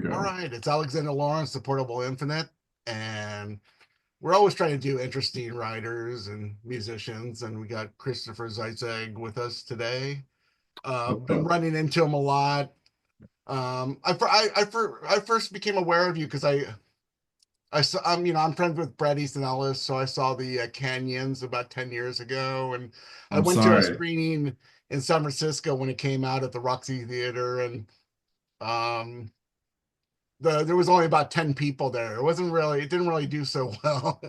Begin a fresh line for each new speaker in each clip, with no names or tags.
we
All
go.
right, it's Alexander Lawrence, the Portable Infinite, and we're always trying to do interesting writers and musicians, and we got Christopher Zeischegg with us today.
What's
Been
up?
running into him a lot. I first became aware of you because I saw I'm friends with Brett Easton Ellis, so I saw the Canyons about 10 years ago, and I
I'm
went to a
sorry.
screening in San Francisco when it came out at the Roxy Theater, and um, there was only about 10 people there. It didn't really do so well.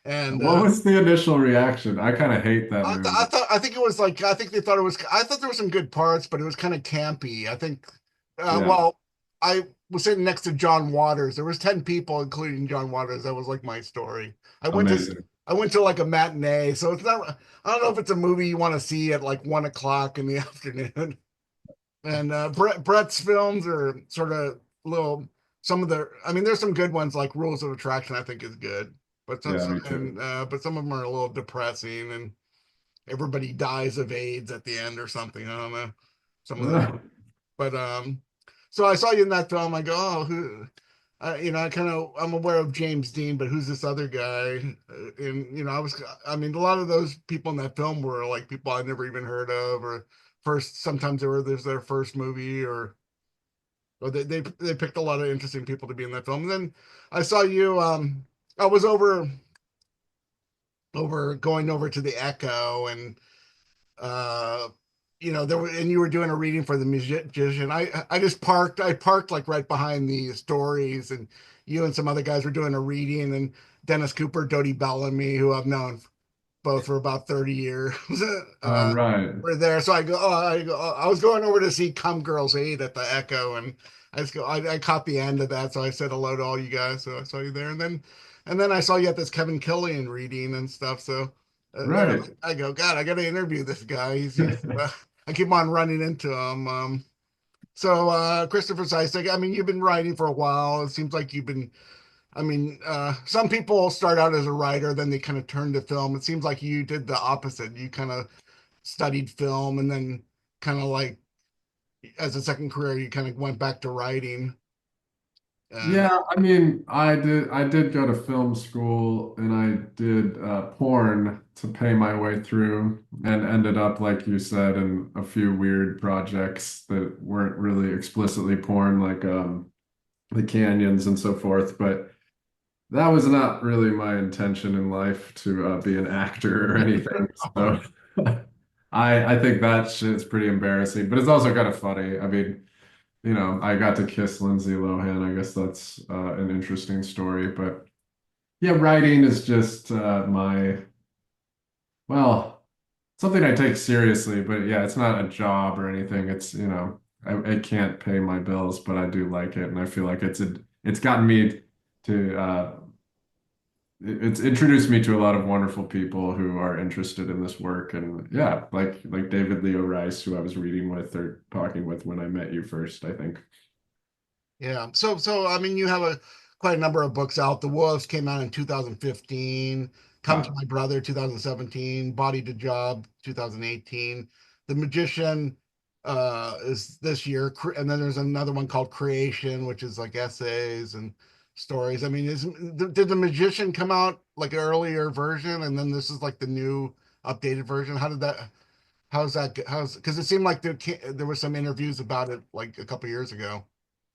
And
What was the initial reaction? I kind of hate that movie.
I think it was like I think they thought it was I thought there were some good parts, but it was kind of campy. I think
Yeah,
well, I was sitting next to John Waters. There was 10 people, including John Waters. That was like my story. I went to
amazing.
I went to like a matinee, so it's not I don't know if it's a movie you want to see at like 1 o'clock in the afternoon. And Brett's films are sort of little. Some of the, I mean, there's some good ones like Rules of Attraction. I think is good, but
Yeah, me too.
but some of them are a little depressing, and everybody dies of AIDS at the end or something. I don't know. Some of them, but so I saw you in that film. I go, oh, who? I kind of I'm aware of James Dean, but who's this other guy? And I mean, a lot of those people in that film were like people I never even heard of, or first. Sometimes there's their first movie, or they picked a lot of interesting people to be in that film. And then I saw you. I was over going over to the Echo, and uh, and you were doing a reading for the musician. I parked like right behind the stories, and you and some other guys were doing a reading, and Dennis Cooper, Dodie Bellamy, who I've known both for about 30 years,
Right.
were there. So I was going over to see Come Girls 8 at the Echo, and I caught the end of that, so I said hello to all you guys. So I saw you there, and then I saw you at this Kevin Killian reading and stuff. So there,
Right.
I go, God, I got to interview this guy. He's I keep on running into him. Christopher Zeisig, I mean, you've been writing for a while. It seems like you've been I mean, some people start out as a writer, then they kind of turn to film. It seems like you did the opposite. You kind of studied film, and then kind of like as a second career, you kind of went back to writing. And
Yeah, I mean, I did go to film school and I did porn to pay my way through and ended up, like you said, in a few weird projects that weren't really explicitly porn, like the canyons and so forth. But that was not really my intention in life to be an actor or anything. So I think that shit's pretty embarrassing, but it's also kind of funny. I mean, I got to kiss Lindsay Lohan. I guess that's an interesting story. But yeah, writing is just well, something I take seriously. But yeah, it's not a job or anything. I can't pay my bills, but I do like it, and I feel like it's gotten me to it's introduced me to a lot of wonderful people who are interested in this work. And yeah, like David Leo Rice, who I was reading with or talking with when I met you first, I think.
yeah, so I mean, you have a quite a number of books out. The Wolves came out in 2015. Come to
Wow.
My Brother 2017. Body to Job 2018. The Magician is this year, and then there's another one called Creation, which is like essays and stories. I mean, did the Magician come out like an earlier version, and then this is like the new updated version? How did that? How's because it seemed like there were some interviews about it like a couple years ago.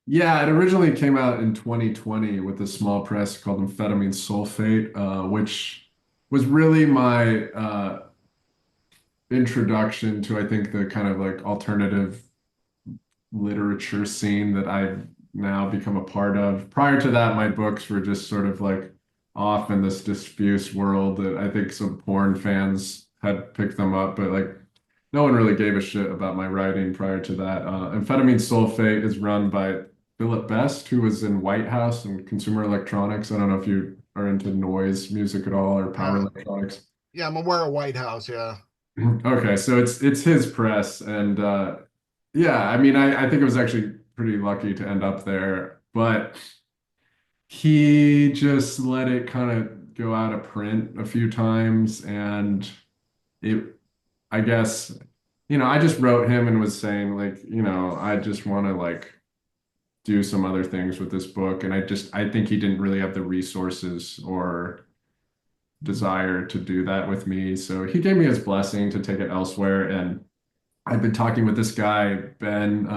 Yeah, it originally came out in 2020 with a small press called Amphetamine Sulfate, which was really my introduction to, I think, the kind of like alternative literature scene that I've now become a part of. Prior to that, my books were just sort of like off in this diffuse world that I think some porn fans had picked them up, but like no one really gave a shit about my writing prior to that. Amphetamine Sulfate is run by Philip Best, who was in White House and consumer electronics. I don't know if you are into noise music at all or power
Uh,
electronics.
yeah, I'm aware of White House. Yeah.
Okay, so it's his press, and yeah, I mean, I think it was actually pretty lucky to end up there, but he just let it kind of go out of print a few times, and it, I guess, I just wrote him and was saying like, I just want to like do some other things with this book. And I think he didn't really have the resources or desire to do that with me. So he gave me his blessing to take it elsewhere. And I've been talking with this guy, Ben,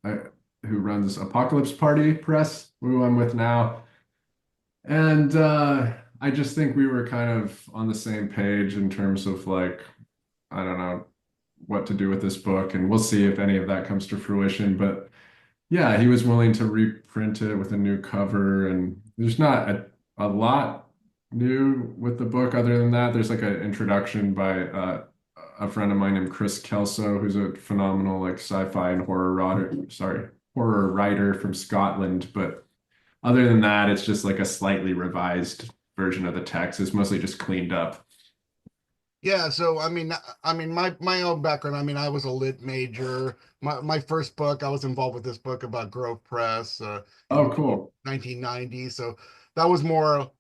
who runs Apocalypse Party Press, who I'm with now. And I just think we were kind of on the same page in terms of like, I don't know what to do with this book. And we'll see if any of that comes to fruition. But yeah, he was willing to reprint it with a new cover. And there's not a lot new with the book other than that. There's like an introduction by a friend of mine named Chris Kelso, who's a phenomenal like sci-fi and horror writer from Scotland. But other than that, it's just like a slightly revised version of the text. It's mostly just cleaned up.
Yeah, so my own background. I mean, I was a lit major. My first book, I was involved with this book about Grove Press in
Oh, cool.
1990. So that was more,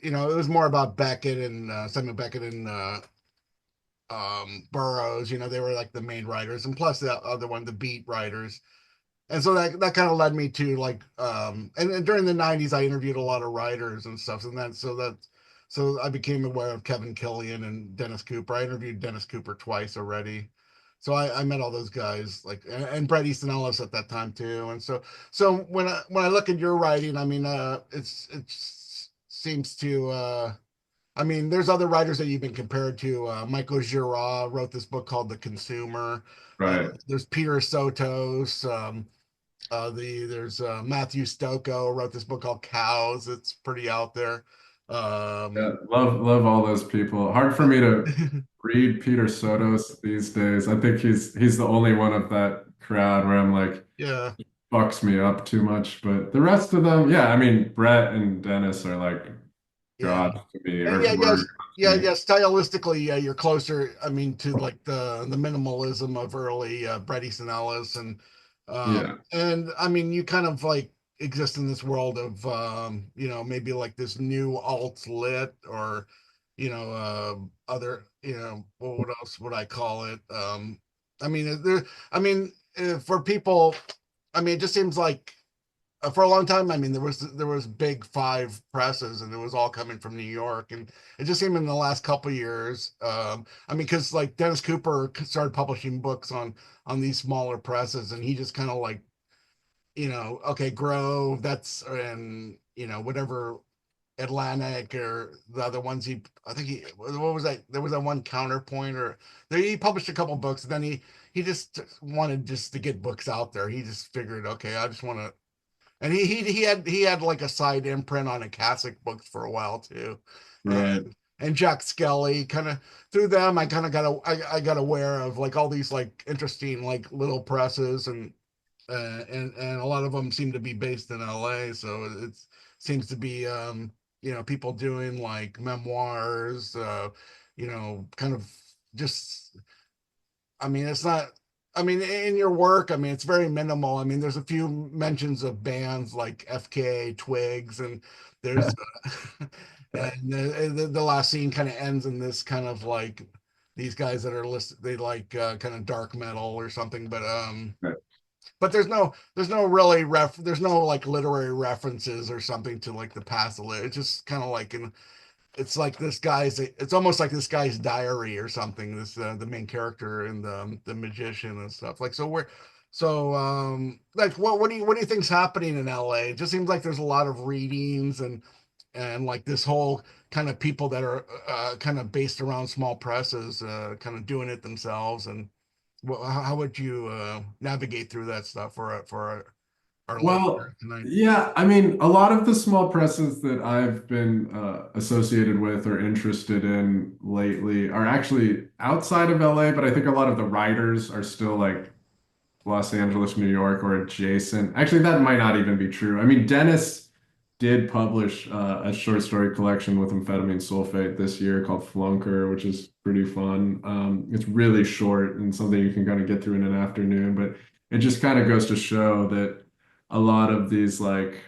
it was more about Beckett and Samuel Beckett and Burroughs. They were like the main writers, and plus the other one, the beat writers. And so that kind of led me to like and during the 90s I interviewed a lot of writers and stuff, and so I became aware of Kevin Killian and Dennis Cooper. I interviewed Dennis Cooper twice already. So I met all those guys like and Bret Easton Ellis at that time too. And so when I look at your writing, I mean it seems to I mean, there's other writers that you've been compared to. Michael Gira wrote this book called The Consumer.
Right.
There's Peter Sotos. There's Matthew Stocco wrote this book called Cows. It's pretty out there.
Yeah,
Um,
love all those people. Hard for me to read Peter Sotos these days. I think he's the only one of that crowd where I'm like,
yeah,
fucks me up too much. But the rest of them, yeah, I mean, Brett and Dennis are like
yeah,
gods to me,
and
or
yeah,
were
yes,
gods to
yeah,
me.
yeah. Stylistically, yeah, you're closer. I mean, to like the minimalism of early Bret Easton Ellis,
Yeah,
and I mean, you kind of like exist in this world of maybe like this new alt lit or other what else would I call it? I mean, for people, I mean, it just seems like for a long time, I mean, there was big five presses, and it was all coming from New York, and it just seemed in the last couple of years. I mean, because like Dennis Cooper started publishing books on these smaller presses, and he just kind of like okay, Grove, that's and whatever Atlantic or the other ones I think what was that? There was that one Counterpoint or he published a couple books. And then he just wanted just to get books out there. He just figured, okay, I just want to and he had like a side imprint on a Akashic books for a while too,
right.
and Jack Skelly kind of through them. I kind of I got aware of like all these like interesting like little presses and a lot of them seem to be based in LA. So it seems to be people doing like memoirs, kind of just I mean, it's not. I mean, in your work, I mean, it's very minimal. I mean, there's a few mentions of bands like FKA Twigs, and there's, and the last scene kind of ends in this kind of like these guys that are listed. They like kind of dark metal or something,
Right.
but there's no really there's no like literary references or something to like the past. It's just kind of like it's like this guy's it's almost like this guy's diary or something, this the main character and the magician and stuff like like what do you think's happening in LA? It just seems like there's a lot of readings and like this whole kind of people that are kind of based around small presses kind of doing it themselves. And how would you navigate through that stuff for our
Well,
listeners tonight?
yeah, I mean, a lot of the small presses that I've been associated with or interested in lately are actually outside of LA, but I think a lot of the writers are still like Los Angeles, New York, or adjacent. Actually, that might not even be true. I mean, Dennis did publish a short story collection with amphetamine sulfate this year called Flunker, which is pretty fun. It's really short and something you can kind of get through in an afternoon, but it just kind of goes to show that a lot of these like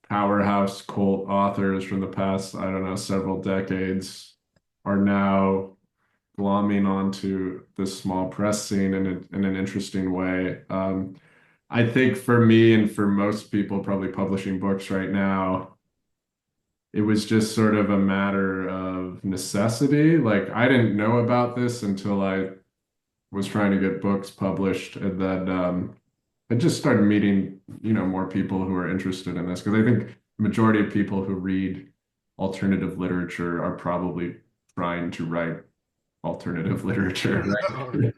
powerhouse cult authors from the past, I don't know, several decades are now glomming onto this small press scene in an interesting way. I think for me and for most people probably publishing books right now, it was just sort of a matter of necessity. Like I didn't know about this until I was trying to get books published, and then I just started meeting, more people who are interested in this because I think the majority of people who read alternative literature are probably trying to write alternative literature, right?
Yes.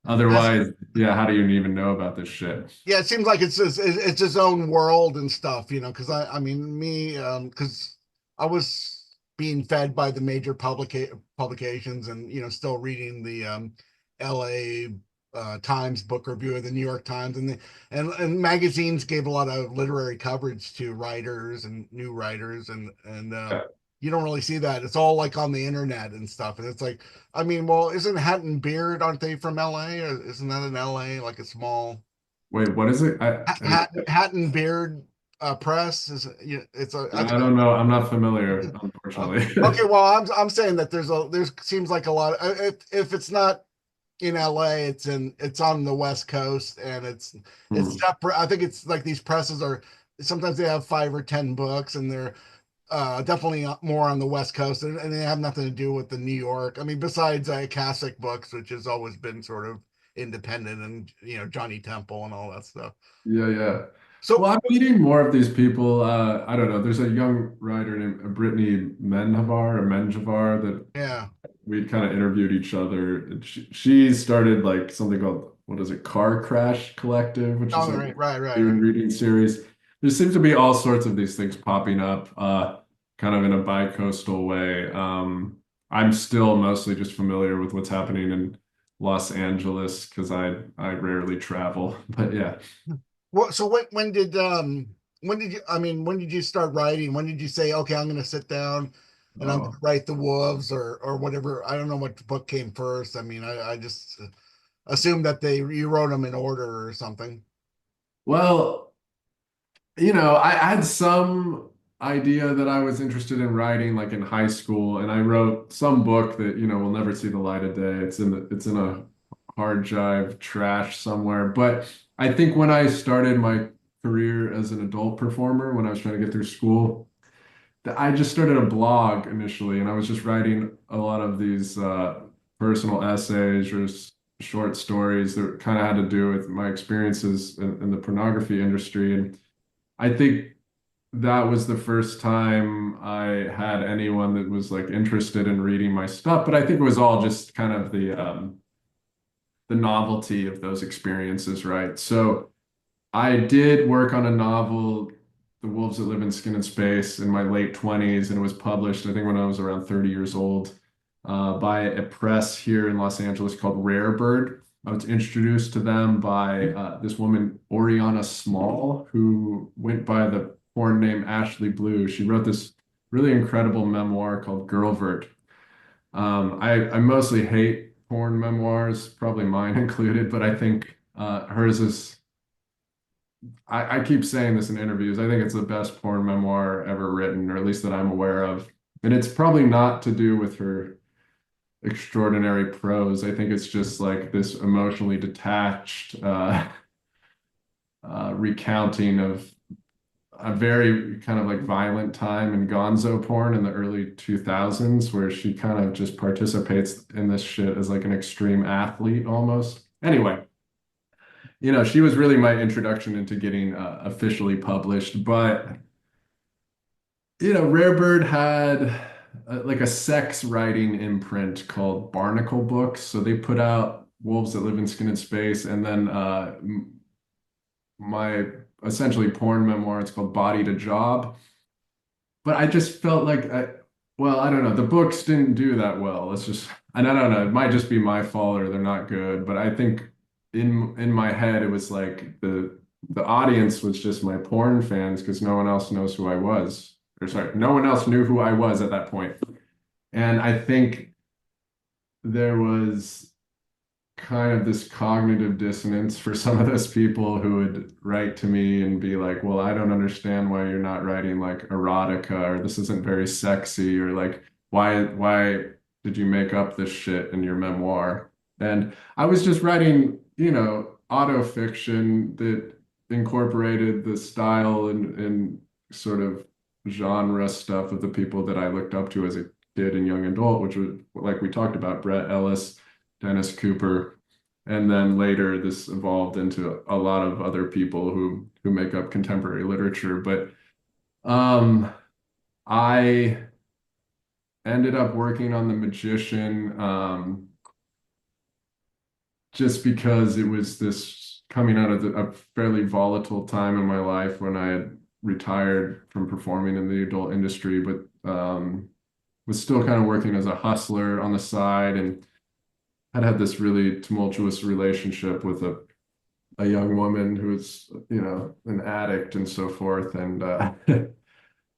Otherwise, yeah, how do you even know about this shit?
Yeah, it seems like it's his own world and stuff, because I mean me because I was being fed by the major publications and still reading the LA Times book review of the New York Times and magazines gave a lot of literary coverage to writers and new writers and
Yeah.
you don't really see that. It's all like on the internet and stuff. And it's like, I mean, well, isn't Hat and Beard, aren't they from LA? Or isn't that in LA, like a small
Wait, what is it?
Hatton Beard Press is it's a I
I
think
don't know. I'm not familiar,
uh,
unfortunately.
okay, well I'm saying that there's seems like a lot if it's not in LA it's on the West Coast and it's
Hmm.
separate. I think it's like these presses are sometimes they have 5 or 10 books and they're definitely more on the West Coast and they have nothing to do with the New York. I mean, besides Kasich Books, which has always been sort of independent and Johnny Temple and all that stuff.
Yeah, yeah.
So
Well, I'm meeting more of these people. I don't know. There's a young writer named Brittany Menjivar that
yeah.
we kind of interviewed each other. And she started like something called, what is it, Car Crash Collective, which is
Oh,
like
right, right, right,
a
right.
reading series. There seems to be all sorts of these things popping up, kind of in a bi-coastal way. I'm still mostly just familiar with what's happening in Los Angeles because I rarely travel. But yeah.
Well, so when did you I mean when did you start writing? When did you say, okay, I'm gonna sit down and I'm gonna
Oh.
write the wolves or whatever? I don't know what book came first. I mean, I just assumed that they you wrote them in order or something.
Well, I had some idea that I was interested in writing like in high school, and I wrote some book that, will never see the light of day. It's in a hard drive trash somewhere. But I think when I started my career as an adult performer, when I was trying to get through school, I just started a blog initially, and I was just writing a lot of these personal essays or short stories that kind of had to do with my experiences in the pornography industry. And I think that was the first time I had anyone that was like interested in reading my stuff. But I think it was all just kind of the novelty of those experiences, right? So I did work on a novel, The Wolves That Live in Skin and Space, in my late 20s, and it was published, I think, when I was around 30 years old, by a press here in Los Angeles called Rare Bird. I was introduced to them by this woman, Oriana Small, who went by the porn name Ashley Blue. She wrote this really incredible memoir called Girlvert. I mostly hate porn memoirs, probably mine included, but I think hers is I keep saying this in interviews. I think it's the best porn memoir ever written, or at least that I'm aware of. And it's probably not to do with her extraordinary prose. I think it's just like this emotionally detached recounting of a very kind of like violent time in gonzo porn in the early 2000s, where she kind of just participates in this shit as like an extreme athlete almost. Anyway, she was really my introduction into getting officially published. But, Rare Bird had like a sex writing imprint called Barnacle Books. So they put out Wolves That Live in Skin and Space, and then my essentially porn memoir. It's called Body to Job. But I just felt like well, I don't know. The books didn't do that well. And I don't know. It might just be my fault or they're not good. But I think in my head, it was like the audience was just my porn fans because no one else knows who I was. Or sorry, no one else knew who I was at that point. And I think there was kind of this cognitive dissonance for some of those people who would write to me and be like, well, I don't understand why you're not writing like erotica, or this isn't very sexy, or like why did you make up this shit in your memoir? And I was just writing, auto fiction that incorporated the style and sort of genre stuff of the people that I looked up to as a kid and young adult, which was like we talked about, Brett Ellis, Dennis Cooper, and then later this evolved into a lot of other people who make up contemporary literature. But um, I ended up working on The Magician just because it was this coming out of a fairly volatile time in my life when I had retired from performing in the adult industry, but was still kind of working as a hustler on the side and had this really tumultuous relationship with a young woman who was, an addict and so forth. And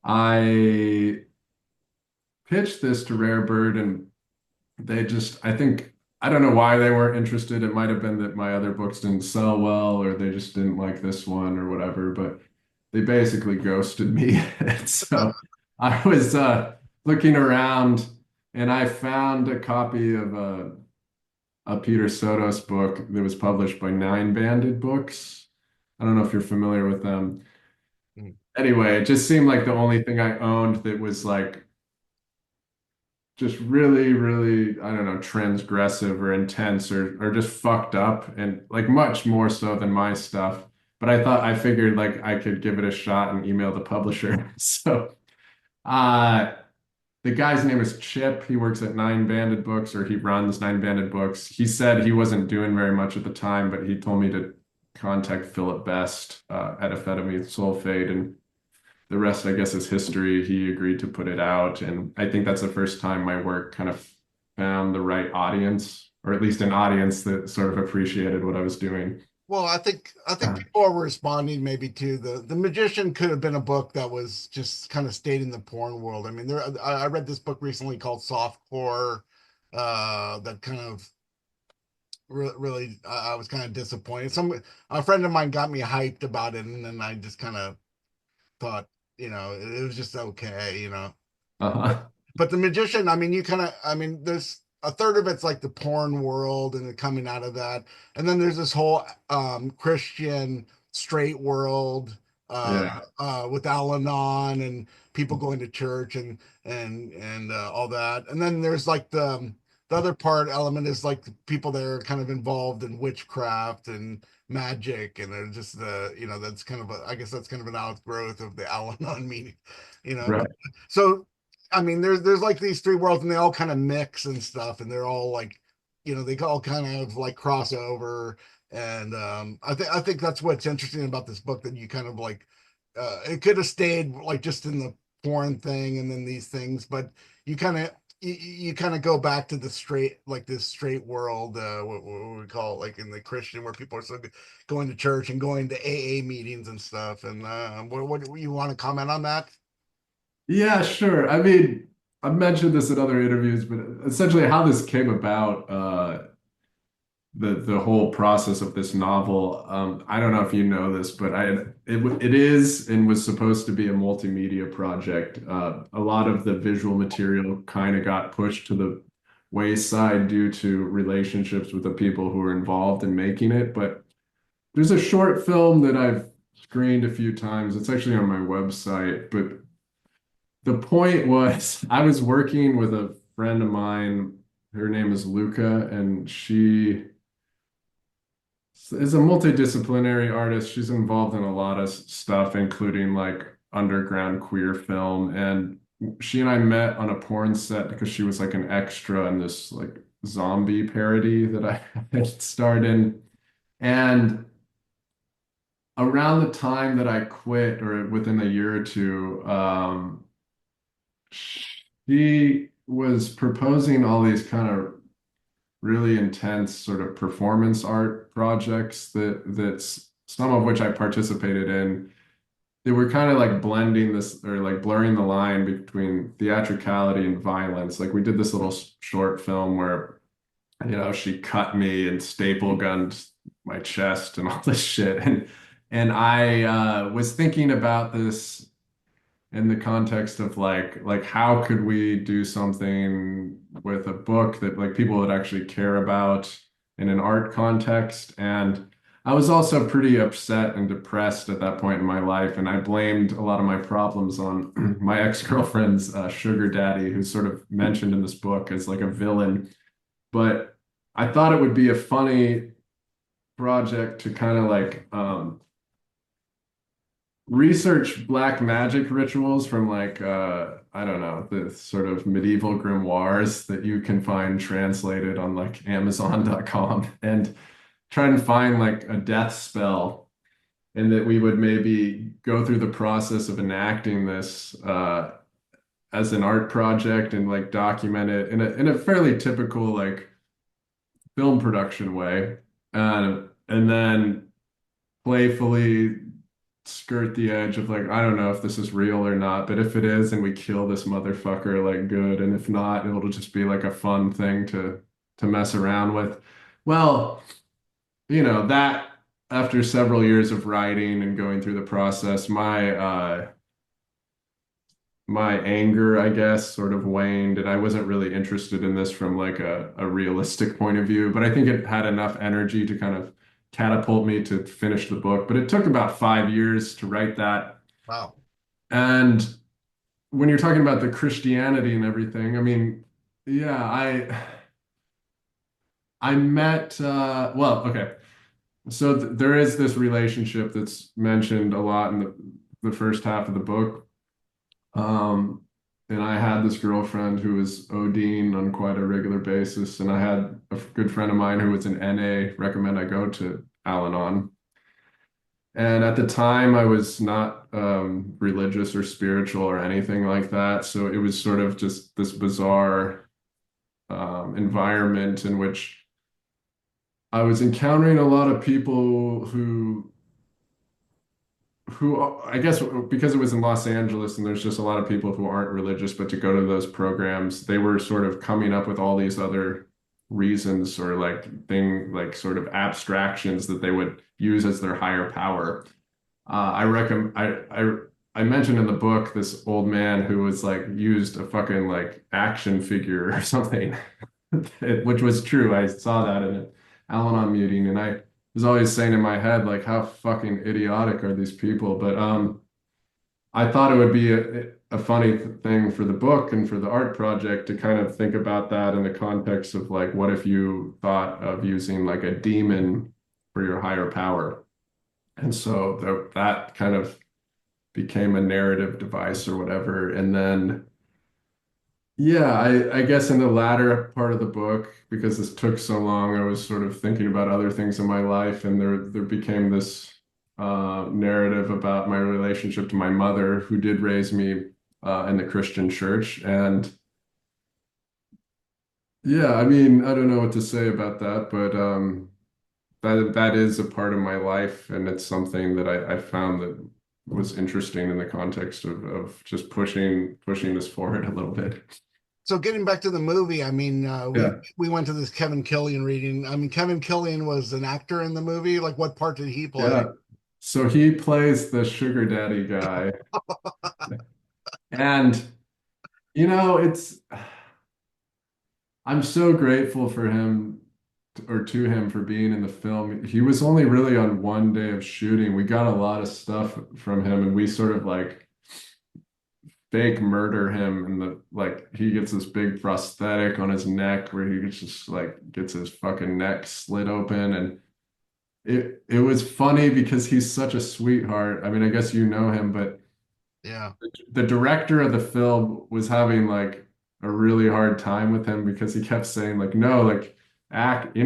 I pitched this to Rare Bird, and they just, I think, I don't know why they weren't interested. It might have been that my other books didn't sell well, or they just didn't like this one or whatever, but they basically ghosted me. And so I was looking around and I found a copy of a Peter Sotos book that was published by Nine Banded Books. I don't know if you're familiar with them.
Mm.
Anyway, it just seemed like the only thing I owned that was like just really, really, I don't know, transgressive or intense or just fucked up and like much more so than my stuff. But I figured like I could give it a shot and email the publisher. So uh the guy's name is Chip. He works at Nine Banded Books, or he runs Nine Banded Books. He said he wasn't doing very much at the time, but he told me to contact Philip Best at Amphetamine Sulfate, and the rest, I guess, is history. He agreed to put it out, and I think that's the first time my work kind of found the right audience, or at least an audience that sort of appreciated what I was doing.
Well, I think people are responding maybe to the Magician could have been a book that was just kind of stayed in the porn world. I mean, I read this book recently called Softcore, that kind of really I was kind of disappointed. A friend of mine got me hyped about it, and then I just kind of thought, it was just okay.
Uh-huh.
But the Magician, I mean, there's a third of it's like the porn world and coming out of that, and then there's this whole Christian straight world
Yeah.
with Al-Anon and people going to church and all that, and then there's like the other part element is like the people that are kind of involved in witchcraft and magic, and they're just that's kind of I guess that's kind of an outgrowth of the Al-Anon meaning, but
Right.
so I mean, there's like these three worlds, and they all kind of mix and stuff, and they're all like, they all kind of like cross over. And I think that's what's interesting about this book, that you kind of like, it could have stayed like just in the porn thing and then these things, but you kind of you kind of go back to the straight, like this straight world, what we call it, like in the Christian, where people are still going to church and going to AA meetings and stuff. And what you want to comment on that?
Yeah, sure. I mean, I've mentioned this in other interviews, but essentially how this came about, the whole process of this novel. I don't know if you know this, but it is and was supposed to be a multimedia project. A lot of the visual material kind of got pushed to the wayside due to relationships with the people who were involved in making it. But there's a short film that I've screened a few times. It's actually on my website, but the point was I was working with a friend of mine. Her name is Luca, and she is a multidisciplinary artist. She's involved in a lot of stuff, including like underground queer film. And she and I met on a porn set because she was like an extra in this like zombie parody that I had starred in. And around the time that I quit, or within a year or two, she was proposing all these kind of really intense sort of performance art projects that's some of which I participated in. They were kind of like blending this or like blurring the line between theatricality and violence. Like we did this little short film where, she cut me and staple gunned my chest and all this shit. And I was thinking about this in the context of like how could we do something with a book that like people would actually care about in an art context. And I was also pretty upset and depressed at that point in my life, and I blamed a lot of my problems on my ex-girlfriend's sugar daddy, who's sort of mentioned in this book as like a villain. But I thought it would be a funny project to kind of like research black magic rituals from like I don't know, the sort of medieval grimoires that you can find translated on like Amazon.com and try and find like a death spell, and that we would maybe go through the process of enacting this as an art project and like document it in a fairly typical like film production way, and then playfully skirt the edge of like, I don't know if this is real or not, but if it is, and we kill this motherfucker, like good, and if not, it'll just be like a fun thing to mess around with. Well, that after several years of writing and going through the process, my anger, I guess, sort of waned, and I wasn't really interested in this from like a realistic point of view, but I think it had enough energy to kind of catapult me to finish the book. But it took about 5 years to write that.
Wow.
And when you're talking about the Christianity and everything, I mean, yeah, I met well, okay. So there is this relationship that's mentioned a lot in the first half of the book. And I had this girlfriend who was ODing on quite a regular basis, and I had a good friend of mine who was an NA recommend I go to Al-Anon. And at the time, I was not religious or spiritual or anything like that. So it was sort of just this bizarre environment in which I was encountering a lot of people who I guess because it was in Los Angeles and there's just a lot of people who aren't religious, but to go to those programs, they were sort of coming up with all these other reasons or like sort of abstractions that they would use as their higher power. I reckon I mentioned in the book this old man who was like used a fucking like action figure or something, which was true. I saw that in an Al-Anon meeting, and I was always saying in my head like, how fucking idiotic are these people? But I thought it would be a funny thing for the book and for the art project to kind of think about that in the context of like, what if you thought of using like a demon for your higher power? And so that kind of became a narrative device or whatever. And then, yeah, I guess in the latter part of the book, because this took so long, I was sort of thinking about other things in my life, and there became this narrative about my relationship to my mother, who did raise me in the Christian church. And yeah, I mean, I don't know what to say about that, but that is a part of my life, and it's something that I found that was interesting in the context of just pushing this forward a little bit.
So getting back to the movie, I mean,
Yeah,
we went to this Kevin Killian reading. I mean, Kevin Killian was an actor in the movie. Like, what part did he play?
yeah. So he plays the sugar daddy guy, and it's I'm so grateful for him or to him for being in the film. He was only really on one day of shooting. We got a lot of stuff from him, and we sort of like fake murder him, and the like he gets this big prosthetic on his neck where he just like gets his fucking neck slit open, and it was funny because he's such a sweetheart. I mean, I guess you know him, but
Yeah.
the director of the film was having like a really hard time with him because he kept saying like, no, like act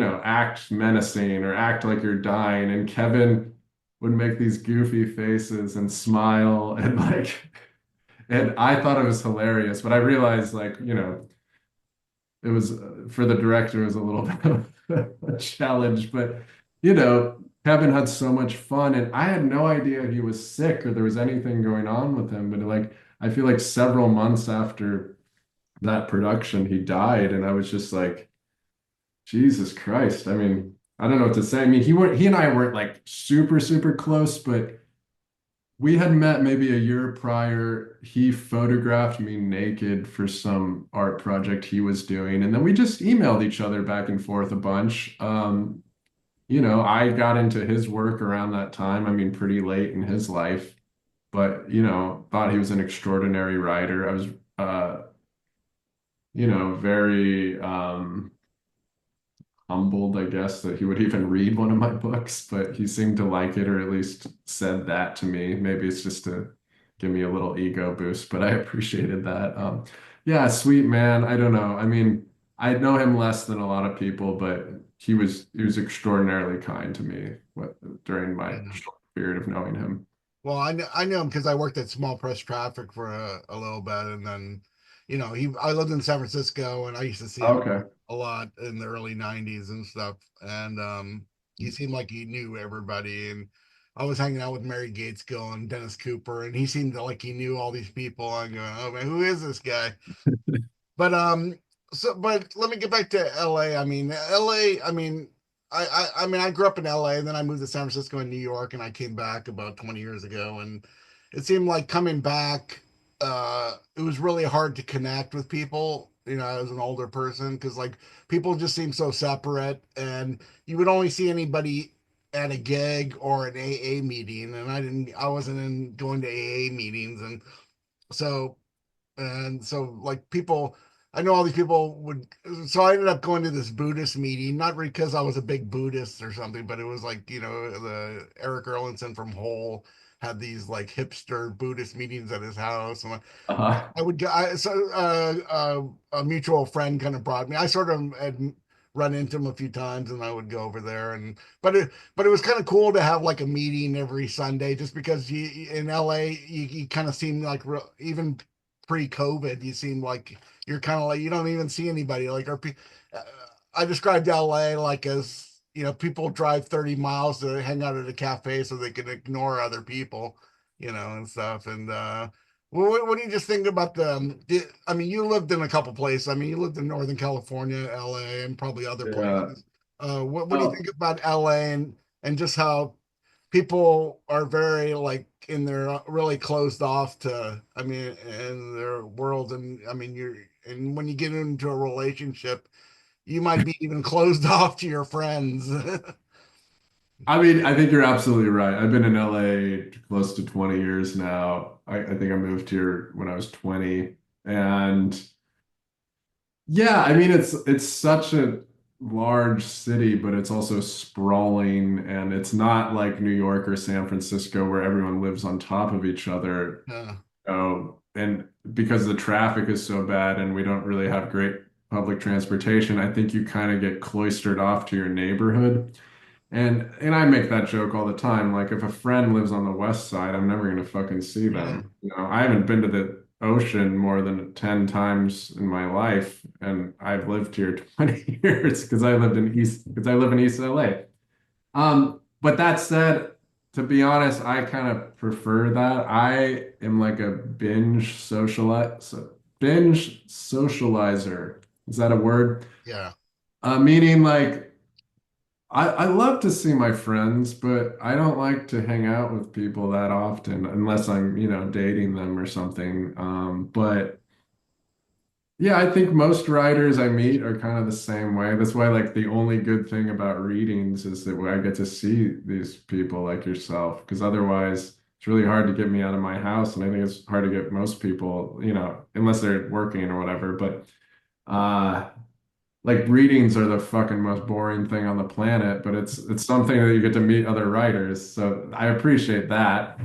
menacing or act like you're dying. And Kevin would make these goofy faces and smile and like, and I thought it was hilarious, but I realized like, it was for the director, it was a little bit of a challenge, but Kevin had so much fun, and I had no idea he was sick or there was anything going on with him. But like, I feel like several months after that production, he died, and I was just like, Jesus Christ. I mean, I don't know what to say. I mean, he and I weren't like super, super close, but we had met maybe a year prior. He photographed me naked for some art project he was doing, and then we just emailed each other back and forth a bunch. I got into his work around that time. I mean, pretty late in his life, but, thought he was an extraordinary writer. I was, very humbled, I guess, that he would even read one of my books, but he seemed to like it, or at least said that to me. Maybe it's just to give me a little ego boost, but I appreciated that. Yeah, sweet man. I don't know. I mean, I know him less than a lot of people, but he was extraordinarily kind to me during my
Yeah.
short period of knowing him.
Well, I know him because I worked at Small Press Traffic for a little bit, and then, I lived in San Francisco, and I used to see him
Okay.
a lot in the early '90s and stuff. And he seemed like he knew everybody, and I was hanging out with Mary Gateskill and Dennis Cooper, and he seemed like he knew all these people. I'm going, oh man, who is this guy? But but let me get back to LA. I mean, LA, I mean, I grew up in LA and then I moved to San Francisco and New York and I came back about 20 years ago and it seemed like coming back it was really hard to connect with people, as an older person because like people just seem so separate and you would only see anybody at a gig or an AA meeting and I wasn't in going to AA meetings so and so like people I know all these people would so I ended up going to this Buddhist meeting, not because I was a big Buddhist or something, but it was like, the Eric Erlandson from Whole had these like hipster Buddhist meetings at his house. And
Uh-huh.
I would go. A mutual friend kind of brought me. I sort of had run into him a few times, and I would go over there. But it was kind of cool to have like a meeting every Sunday, just because in LA you kind of seem like even pre-COVID, you seem like you're kind of like you don't even see anybody. Uh, I described LA like as people drive 30 miles to hang out at a cafe so they can ignore other people, and stuff. And well, what do you just think about I mean, you lived in a couple places. I mean, you lived in Northern California, LA, and probably other
Yeah.
places. What do you
Oh,
think about LA and just how people are very like in their really closed off to, I mean, in their world, and I mean, and when you get into a relationship, you might be even closed off to your friends.
I mean, I think you're absolutely right. I've been in LA close to 20 years now. I think I moved here when I was 20. And yeah, I mean it's such a large city, but it's also sprawling and it's not like New York or San Francisco where everyone lives on top of each other.
uh,
Oh, and because the traffic is so bad and we don't really have great public transportation, I think you kind of get cloistered off to your neighborhood. And I make that joke all the time. Like if a friend lives on the west side, I'm never gonna fucking see
yeah,
them. I haven't been to the ocean more than 10 times in my life, and I've lived here 20 years because I live in East LA. But that said, to be honest, I kind of prefer that. I am like a binge socializer. Is that a word?
yeah.
Meaning like I love to see my friends, but I don't like to hang out with people that often unless I'm, dating them or something. But yeah, I think most writers I meet are kind of the same way. That's why, like, the only good thing about readings is that I get to see these people like yourself, because otherwise it's really hard to get me out of my house. And I think it's hard to get most people, unless they're working or whatever. But uh like readings are the fucking most boring thing on the planet, but it's something that you get to meet other writers. So I appreciate that.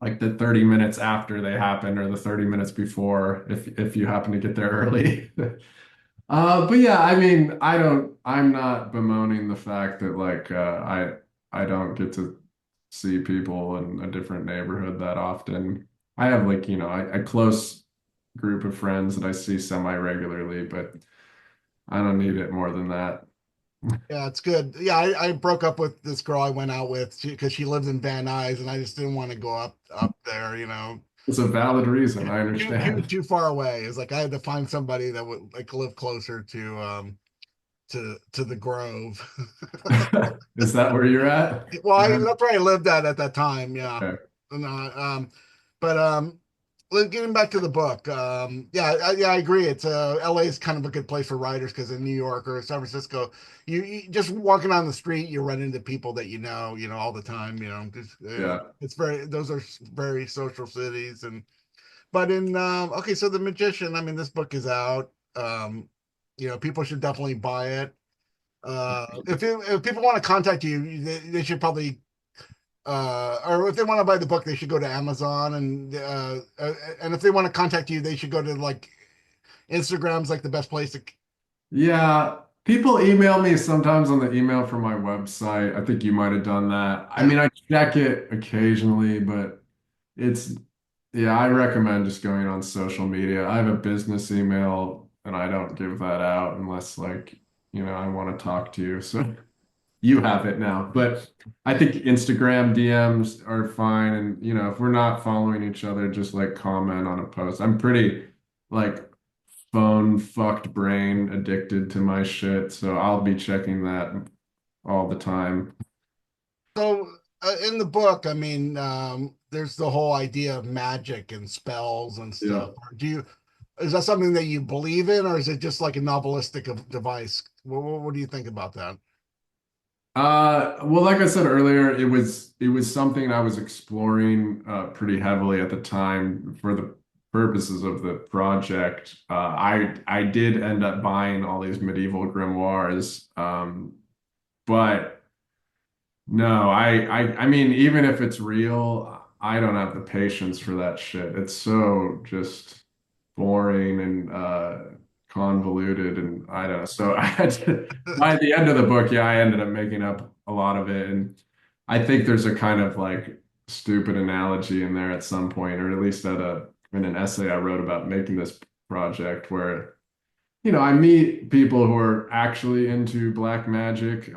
Like the 30 minutes after they happen or the 30 minutes before if you happen to get there early. But yeah, I mean, I'm not bemoaning the fact that like I don't get to see people in a different neighborhood that often. I have like, a close group of friends that I see semi regularly, but I don't need it more than that.
Yeah, it's good. Yeah, I broke up with this girl I went out with because she lives in Van Nuys, and I just didn't want to go up there.
It's a valid reason. I
She was
understand.
too far away. It's like I had to find somebody that would like live closer to the Grove.
Is that where you're at?
Well, that's where I lived at that time. Yeah,
Okay.
and, but getting back to the book, yeah, yeah, I agree. It's LA is kind of a good place for writers because in New York or San Francisco, you just walking on the street, you run into people that you know, all the time. You know, just,
Yeah.
it's very those are very social cities. And but in okay, so The Magician. I mean, this book is out. You know, people should definitely buy it. If people want to contact you, they should probably or if they want to buy the book, they should go to Amazon, and if they want to contact you, they should go to like Instagram's like the best place to.
Yeah, people email me sometimes on the email from my website. I think you might have done that. I
Yeah.
mean, I check it occasionally, but it's, yeah, I recommend just going on social media. I have a business email and I don't give that out unless like, I want to talk to you. So you have it now. But I think Instagram DMs are fine. And, if we're not following each other, just like comment on a post. I'm pretty like phone fucked brain addicted to my shit. So I'll be checking that all the time.
So in the book, I mean, there's the whole idea of magic and spells and
Yeah.
stuff. Do you Is that something that you believe in, or is it just like a novelistic device? What do you think about that?
Well, like I said earlier, it was something I was exploring pretty heavily at the time for the purposes of the project. I did end up buying all these medieval grimoires, but no, I mean, even if it's real, I don't have the patience for that shit. It's so just boring and convoluted, and I don't know. So I had to, by the end of the book, yeah, I ended up making up a lot of it, and I think there's a kind of like stupid analogy in there at some point, or at least in an essay I wrote about making this project where, I meet people who are actually into black magic.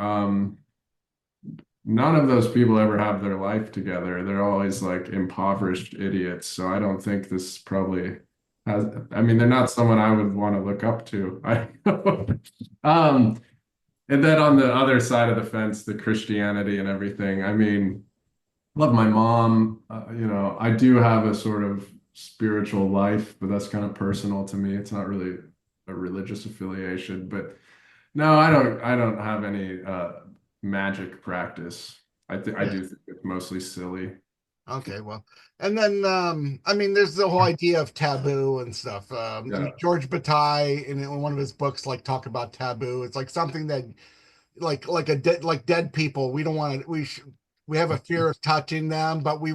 None of those people ever have their life together. They're always like impoverished idiots. So I don't think this probably I mean, they're not someone I would want to look up to. I and then on the other side of the fence, the Christianity and everything. I mean, love my mom. I do have a sort of spiritual life, but that's kind of personal to me. It's not really a religious affiliation, but no, I don't have any magic practice. I
Yeah.
do think it's mostly silly.
Okay, well, and then I mean, there's the whole idea of taboo and stuff. I
Yeah.
mean, George Bataille in one of his books like talk about taboo. It's like something that like dead people. We don't want to. We have a fear of touching them, but we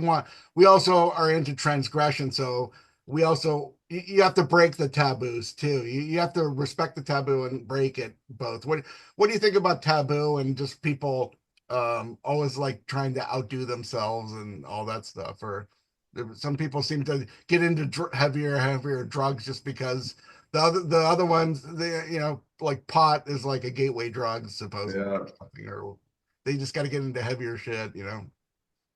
also are into transgression. So we also you have to break the taboos too. You have to respect the taboo and break it both. What do you think about taboo and just people always like trying to outdo themselves and all that stuff? Or some people seem to get into heavier drugs just because the other ones, like pot is like a gateway drug supposedly
Yeah.
or something, or they just got to get into heavier shit.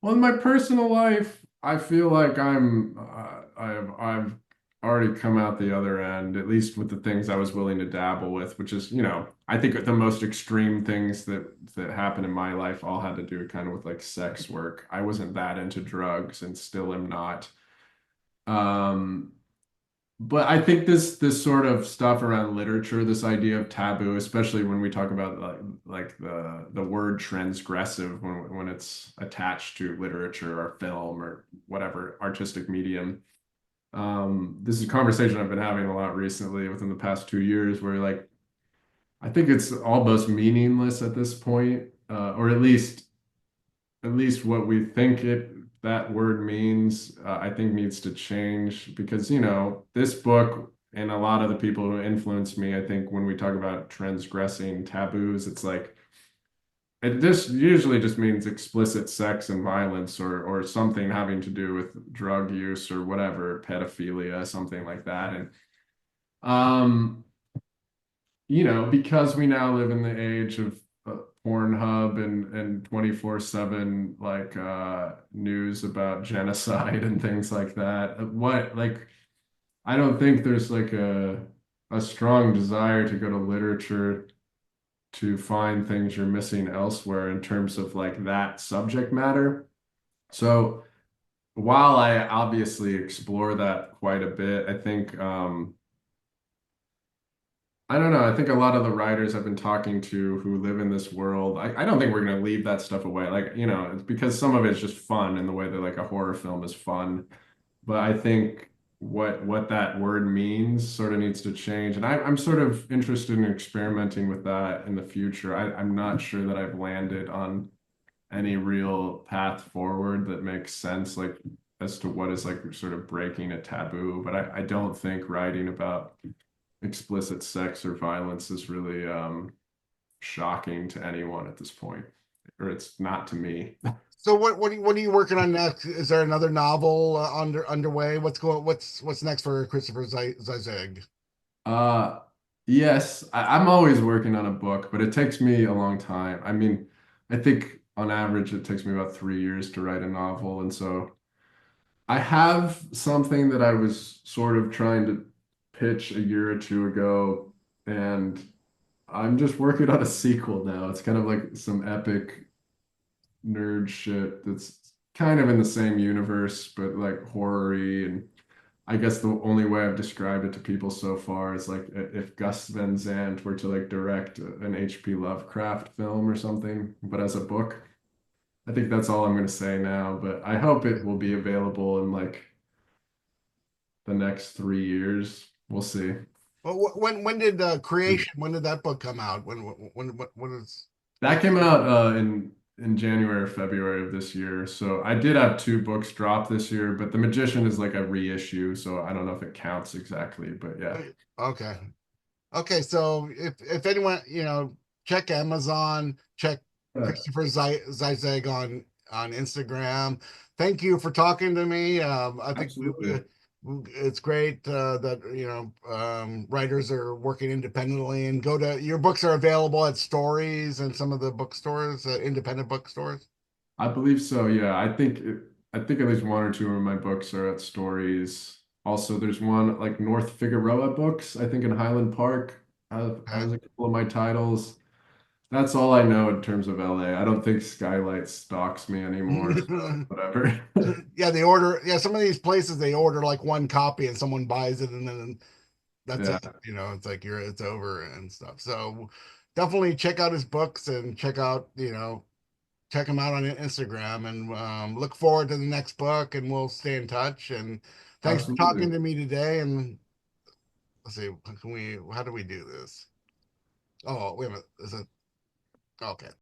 Well, in my personal life, I feel like I've already come out the other end, at least with the things I was willing to dabble with, which is, I think the most extreme things that happened in my life all had to do kind of with like sex work. I wasn't that into drugs and still am not. Um, But I think this sort of stuff around literature, this idea of taboo, especially when we talk about like the word transgressive when it's attached to literature or film or whatever artistic medium. This is a conversation I've been having a lot recently within the past 2 years, where like I think it's almost meaningless at this point, or at least what we think that word means, I think needs to change because, this book and a lot of the people who influenced me, I think when we talk about transgressing taboos, it's like this usually just means explicit sex and violence or something having to do with drug use or whatever, pedophilia, something like that. And um because we now live in the age of Pornhub and 24/7 like news about genocide and things like that. What like I don't think there's like a strong desire to go to literature to find things you're missing elsewhere in terms of like that subject matter. So while I obviously explore that quite a bit, I think I don't know. I think a lot of the writers I've been talking to who live in this world, I don't think we're going to leave that stuff away. Like, it's because some of it's just fun in the way that like a horror film is fun. But I think what that word means sort of needs to change. And I'm sort of interested in experimenting with that in the future. I'm not sure that I've landed on any real path forward that makes sense, like as to what is like sort of breaking a taboo. But I don't think writing about explicit sex or violence is really shocking to anyone at this point, or it's not to me.
So what are you working on next? Is there another novel underway? What's next for Christopher Zeischegg?
Uh, yes, I'm always working on a book, but it takes me a long time. I mean, I think on average it takes me about 3 years to write a novel, and so I have something that I was sort of trying to pitch a year or two ago, and I'm just working on a sequel now. It's kind of like some epic nerd shit that's kind of in the same universe, but like horror-y. And I guess the only way I've described it to people so far is like if Gus Van Sant were to like direct an H.P. Lovecraft film or something, but as a book. I think that's all I'm going to say now, but I hope it will be available in like the next 3 years. We'll see.
Well, when did Creation? When did that book come out? When is?
That came out in January or February of this year. So I did have two books drop this year, but The Magician is like a reissue, so I don't know if it counts exactly, but yeah.
Okay. Okay, so if anyone, check Amazon, check
Yeah,
Christopher Zeizeg on Instagram. Thank you for talking to me. I think
absolutely.
it's great that writers are working independently and go to your books are available at Stories and some of the bookstores, independent bookstores.
I believe so. Yeah, I think at least one or two of my books are at Stories. Also, there's one like North Figueroa Books, I think in Highland Park, has
Okay.
a couple of my titles. That's all I know in terms of LA. I don't think Skylight stalks me anymore, so whatever.
Yeah, they order. Yeah, some of these places they order like one copy and someone buys it and then that's
Yeah,
it. It's like it's over and stuff. So definitely check out his books and check him out on Instagram and look forward to the next book and we'll stay in touch. And thanks for talking
absolutely.
to me today. And let's see, how do we do this? Oh, wait a minute. Is it okay?